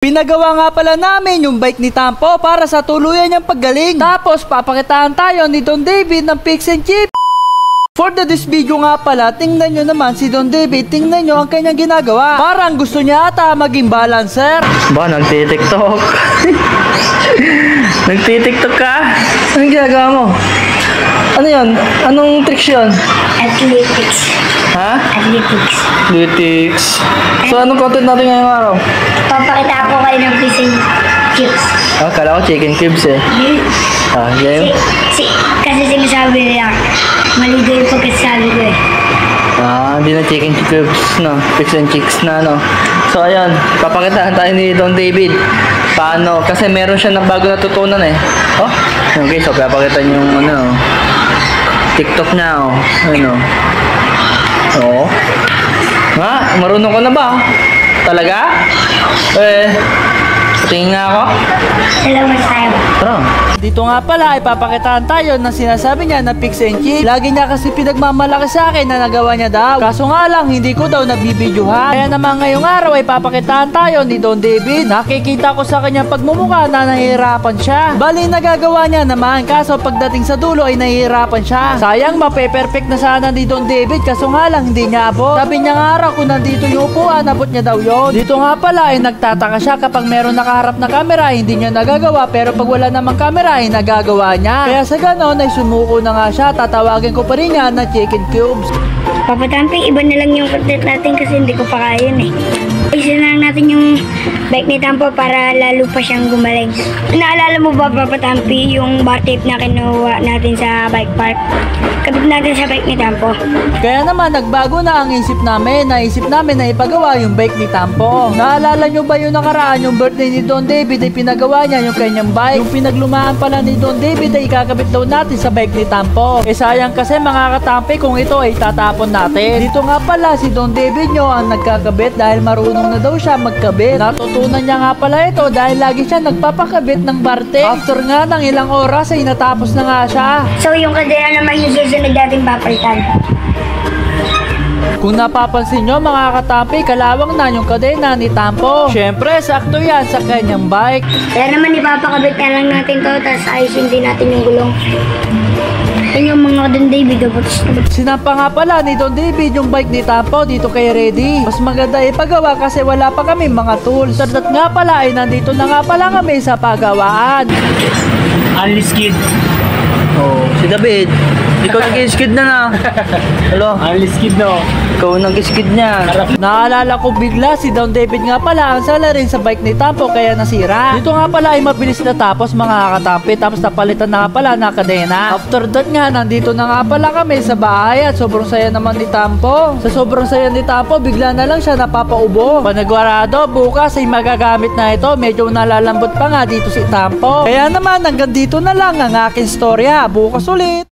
Pinagawa nga pala namin yung bike ni Tampo para sa tuluyan niyang paggaling. Tapos papakitaan tayo ni Don David ng Fix and Chip. For this video nga pala, tingnan nyo naman si Don David, tingnan nyo ang kanyang ginagawa. Parang gusto niya ata maging balancer. Ba, nagtitiktok. Nagtitiktok ka? Anong ginagawa mo? Ano yun? Anong tricks yun? Athletics. Ha? Athletics. Athletics. So, anong content natin ngayong araw? Papakita ko kayo ng fish and chips. Ah, kala ko chicken cubes eh. Ah, game? Kasi sinasabi nila, mali daw yung pagkasabi ko eh. Ah, hindi na chicken cubes, no? Fix and chicks na, no? So, ayun. Papakitaan tayo ni Don David. Paano? Kasi meron siya na bago natutunan eh. Oh, okay. So, papakita niyo yung, ano, TikTok niya, oh. Ano? Oo. Nga, marunong ka na ba? Talaga? Tingin nga ako. Salamat sa'yo. Tara. Dito nga pala, ipapakitaan tayo ng sinasabi niya na Fix and Chip. Lagi niya kasi pinagmamalaki sa akin na nagawa niya daw. Kaso nga lang, hindi ko daw nabibidyohan. Kaya naman ngayong araw ay papakitaan tayo ni Don David. Nakikita ko sa kanyang pagmumukha na nahihirapan siya. Bali, nagagawa niya naman. Kaso pagdating sa dulo ay nahihirapan siya. Sayang, mape-perfect na sana ni Don David. Kaso nga lang, hindi niya abot. Sabi niya nga araw kung nandito yung upuan, abot niya daw yon. Dito nga pala ay nagtataka siya kapag meron nakaharap na camera, hindi niya nagagawa. Pero pag wala namang camera, ay nagagawa niya. Kaya sa ganon ay sumuko na nga siya. Tatawagin ko pa rin niya na chicken cubes. Papa Tampi, iba na lang yung content natin kasi hindi ko pa kaya yun eh. Isa na lang natin yung bike ni Tampo para lalo pa siyang gumaling. Naalala mo ba, Papa Tampi, yung bar tape na kinuha natin sa bike park? Kabit natin sa bike ni Tampo. Kaya naman nagbago na ang isip namin. Naisip namin na ipagawa yung bike ni Tampo. Naalala nyo ba yung nakaraan, yung birthday ni Don David ay pinagawa niya yung kanyang bike? Yung pinaglumaan pala ni Don David ay ikakabit daw natin sa bike ni Tampo. Sayang kasi mga katampi kung ito ay tatapon natin. Dito nga pala si Don David nyo ang nagkakabit dahil marunong na daw siya magkabit. Natutunan niya nga pala ito dahil lagi siya nagpapakabit ng bar tape. After nga ng ilang oras ay natapos na nga siya. So yung kadena naman yung susunod natin papalitan. Kung napapansin nyo mga katampi, kalawang na yung kadena ni Tampo. Syempre, sakto yan sa kanyang bike. Kaya naman ipapakabit na lang natin to, tapos ayusin din natin yung gulong. Yan yung mga Don David. Sinampa nga pala ni Don David yung bike ni Tampo dito kay Ready. Mas maganda ipagawa kasi wala pa kami mga tools. At nga pala ay nandito na nga pala kami sa pagawaan. Unliskid. Oh, si David. Ikaw nag-skid na. Hello? Unliskid no. Ikaw nag-skid niya. Naalala ko bigla si Don David nga pala ang sala rin sa bike ni Tampo kaya nasira. Dito nga pala ay mabilis na tapos mga katampi. Tapos napalitan na nga pala na kadena. After that nga, nandito na nga pala kami sa bahay at sobrang saya naman ni Tampo. Sa sobrang saya ni Tampo, bigla na lang siya napapaubo. Panagwarado, bukas ay magagamit na ito. Medyo nalalambot pa nga dito si Tampo. Kaya naman hanggang dito na lang ang aking storya. Bukas ulit.